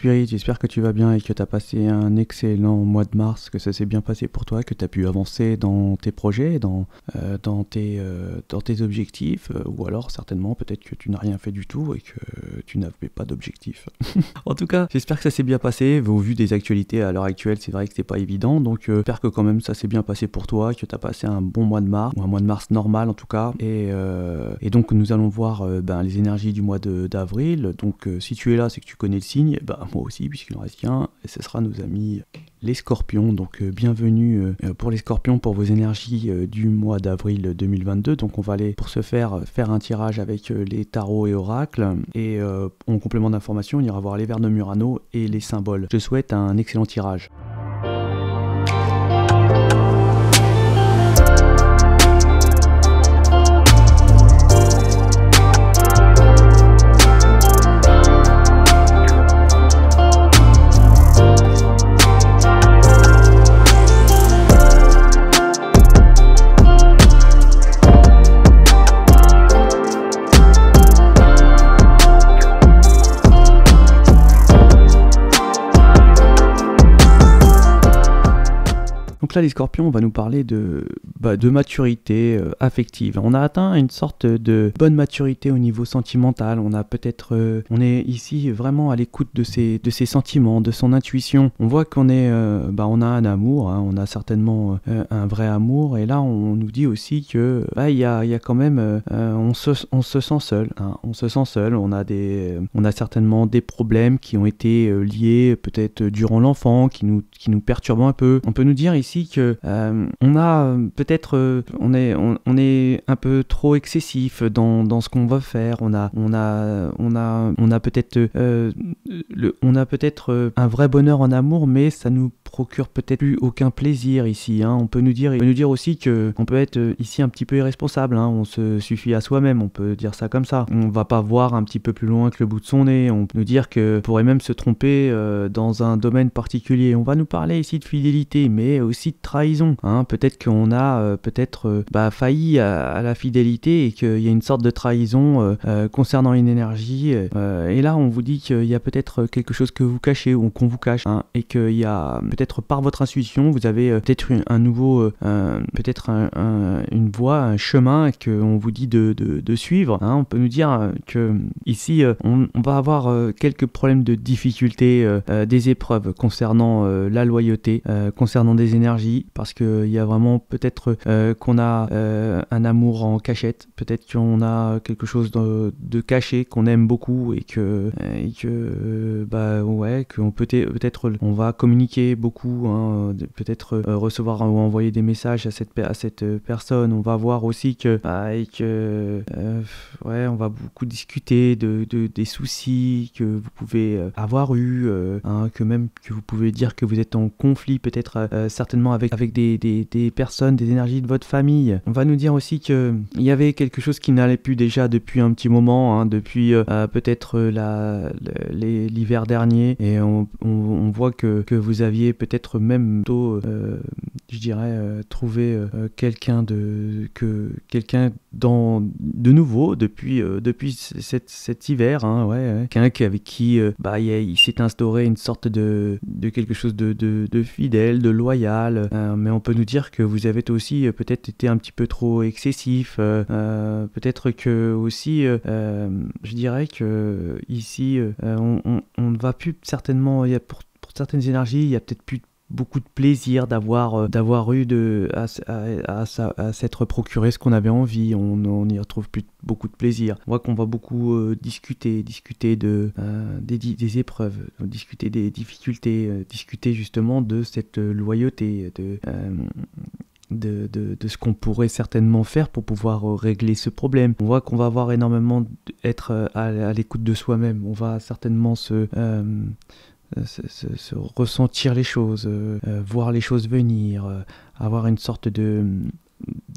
Spirit, j'espère que tu vas bien et que tu as passé un excellent mois de mars, que ça s'est bien passé pour toi, que tu as pu avancer dans tes projets, dans tes objectifs, ou alors certainement peut-être que tu n'as rien fait du tout et que tu n'avais pas d'objectif. En tout cas, j'espère que ça s'est bien passé. Au vu des actualités à l'heure actuelle, c'est vrai que c'est pas évident, donc j'espère que quand même ça s'est bien passé pour toi, que tu as passé un bon mois de mars, ou un mois de mars normal en tout cas, et donc nous allons voir les énergies du mois d'avril. Donc si tu es là, c'est que tu connais le signe, moi aussi puisqu'il en reste qu'un, et ce sera nos amis les scorpions. Donc bienvenue pour les scorpions pour vos énergies du mois d'avril 2022. Donc on va aller pour ce faire un tirage avec les tarots et oracles, et en complément d'information on ira voir les verres de Murano et les symboles. Je souhaite un excellent tirage. Donc là, les scorpions, on va nous parler de maturité affective. On a atteint une sorte de bonne maturité au niveau sentimental. On a peut-être, on est ici vraiment à l'écoute de ses sentiments, de son intuition. On voit qu'on est, on a un amour, hein, on a certainement un vrai amour. Et là, on nous dit aussi que il y a quand même, on se sent seul. Hein, on se sent seul. On a certainement des problèmes qui ont été liés peut-être durant l'enfant, qui nous perturbent un peu. On peut nous dire ici que on a peut-être on est un peu trop excessif dans ce qu'on va faire. On a peut-être un vrai bonheur en amour, mais ça nous procure peut-être plus aucun plaisir ici. Hein. On peut nous dire aussi que on peut être ici un petit peu irresponsable. Hein. On se suffit à soi-même. On peut dire ça comme ça. On va pas voir un petit peu plus loin que le bout de son nez. On peut nous dire que pourrait même se tromper dans un domaine particulier. On va nous parler ici de fidélité, mais aussi de trahison. Hein. Peut-être qu'on a failli à la fidélité et qu'il y a une sorte de trahison concernant une énergie. Et là, on vous dit qu'il y a peut-être quelque chose que vous cachez ou qu'on vous cache, hein, et qu'il y a peut-être par votre intuition, vous avez peut-être un nouveau, une voie, un chemin qu'on vous dit de suivre. Hein. On peut nous dire que ici, on va avoir quelques problèmes de difficulté, des épreuves concernant la loyauté, concernant des énergies, parce qu'il y a vraiment peut-être qu'on a un amour en cachette, peut-être qu'on a quelque chose de caché qu'on aime beaucoup et que qu'on peut-être on va communiquer beaucoup, hein, peut-être recevoir ou envoyer des messages à cette personne. On va voir aussi que on va beaucoup discuter des soucis que vous pouvez avoir eu, que même que vous pouvez dire que vous êtes en conflit peut-être certainement avec des personnes, des énergies de votre famille. On va nous dire aussi qu'il y avait quelque chose qui n'allait plus déjà depuis un petit moment, hein, depuis peut-être l'hiver dernier, et on voit que vous aviez peut-être même tôt, trouvé quelqu'un de nouveau depuis cet hiver, hein, quelqu'un avec qui il s'est instauré une sorte de quelque chose de fidèle, de loyal, mais on peut nous dire que vous avez aussi peut-être été un petit peu trop excessif, peut-être que aussi je dirais que ici on ne va plus certainement, il y a pour certaines énergies, il y a peut-être plus beaucoup de plaisir d'avoir eu à s'être procuré ce qu'on avait envie. On n'y retrouve plus beaucoup de plaisir. On voit qu'on va beaucoup discuter des épreuves, discuter des difficultés, discuter justement de cette loyauté, de ce qu'on pourrait certainement faire pour pouvoir régler ce problème. On voit qu'on va avoir énormément être à l'écoute de soi-même. On va certainement se ressentir les choses, voir les choses venir, avoir une sorte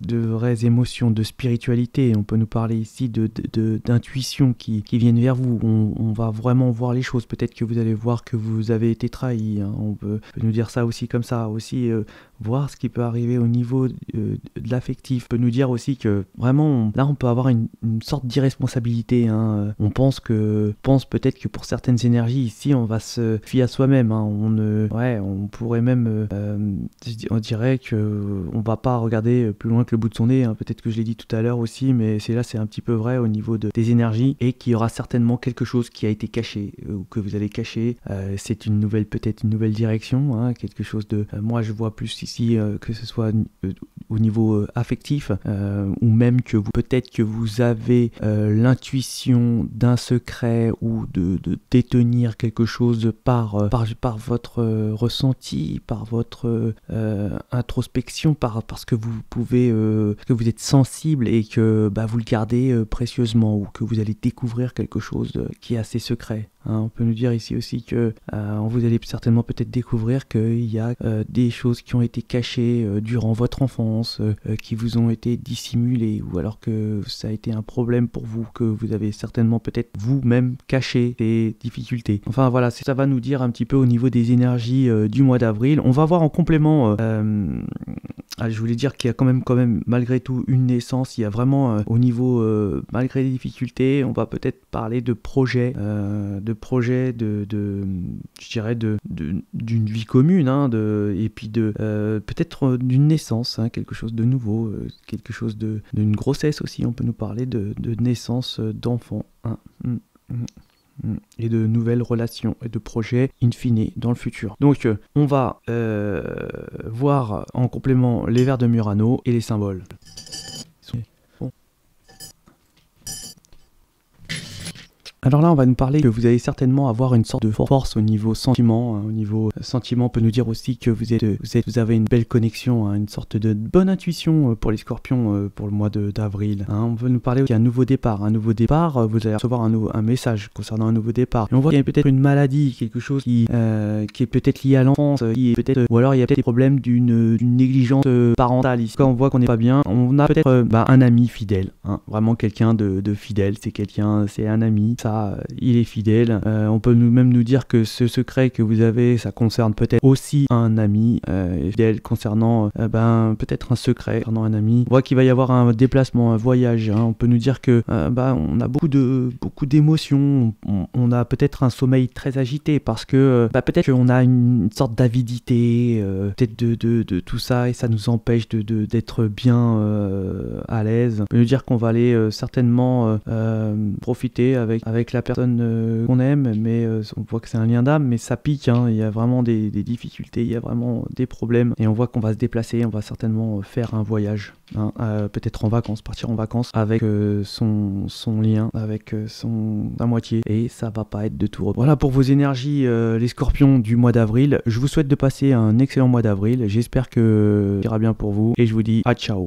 de vraies émotions, de spiritualité. On peut nous parler ici d'intuition qui viennent vers vous. On va vraiment voir les choses. Peut-être que vous allez voir que vous avez été trahi. Hein. On peut nous dire ça aussi comme ça. Aussi voir ce qui peut arriver au niveau de l'affectif. On peut nous dire aussi que vraiment, là, on peut avoir une sorte d'irresponsabilité. Hein. On pense peut-être que pour certaines énergies ici, on va se fier à soi-même. Hein. On pourrait même, on dirait que on va pas regarder plus loin que le bout de son nez. Hein. Peut-être que je l'ai dit tout à l'heure aussi, mais c'est un petit peu vrai au niveau des énergies et qu'il y aura certainement quelque chose qui a été caché ou que vous allez cacher. C'est peut-être une nouvelle direction, hein, quelque chose de. Moi, je vois plus ici que ce soit au niveau affectif ou même que peut-être que vous avez l'intuition d'un secret ou de détenir quelque chose par votre ressenti, par votre introspection, parce que vous pouvez que vous êtes sensible et que vous le gardez précieusement ou que vous allez découvrir quelque chose qui est assez secret. Hein. On peut nous dire ici aussi que vous allez certainement peut-être découvrir qu'il y a des choses qui ont été cachées durant votre enfance, qui vous ont été dissimulées, ou alors que ça a été un problème pour vous, que vous avez certainement peut-être vous-même caché des difficultés. Enfin voilà, ça va nous dire un petit peu au niveau des énergies du mois d'avril. On va voir en complément, je voulais dire qu'il y a quand même malgré tout une naissance. Il y a vraiment au niveau, malgré les difficultés, on va peut-être parler de projets, je dirais d'une vie commune, hein, et puis peut-être d'une naissance, hein, quelque chose de nouveau, quelque chose d'une grossesse aussi. On peut nous parler de naissance d'enfants, hein. Et de nouvelles relations et de projets in fine dans le futur. Donc on va voir en complément les vers de Murano et les symboles. Alors là, on va nous parler que vous allez certainement avoir une sorte de force au niveau sentiment. Hein, au niveau sentiment, on peut nous dire aussi que vous avez une belle connexion, hein, une sorte de bonne intuition pour les scorpions pour le mois d'avril. Hein. On veut nous parler qu'il y a un nouveau départ. Un nouveau départ, vous allez recevoir un message concernant un nouveau départ. Et on voit qu'il y a peut-être une maladie, quelque chose qui est peut-être lié à l'enfance, ou alors il y a peut-être des problèmes d'une négligence parentale. Ici, quand on voit qu'on n'est pas bien, on a peut-être un ami fidèle. Hein, vraiment quelqu'un de fidèle, c'est un ami. Il est fidèle. On peut même nous dire que ce secret que vous avez, ça concerne peut-être aussi un ami fidèle concernant peut-être un secret concernant un ami. On voit qu'il va y avoir un déplacement, un voyage. Hein. On peut nous dire que on a beaucoup d'émotions. On a peut-être un sommeil très agité parce que peut-être qu'on a une sorte d'avidité, peut-être de tout ça, et ça nous empêche d'être bien à l'aise. On peut nous dire qu'on va aller certainement profiter avec la personne qu'on aime, mais on voit que c'est un lien d'âme, mais ça pique, hein. Il y a vraiment des difficultés, il y a vraiment des problèmes, et on voit qu'on va se déplacer, on va certainement faire un voyage, hein, peut-être en vacances, partir en vacances avec son lien, avec sa moitié, et ça va pas être de tout repos. Voilà pour vos énergies, les scorpions du mois d'avril. Je vous souhaite de passer un excellent mois d'avril, j'espère que ça ira bien pour vous, et je vous dis à ciao.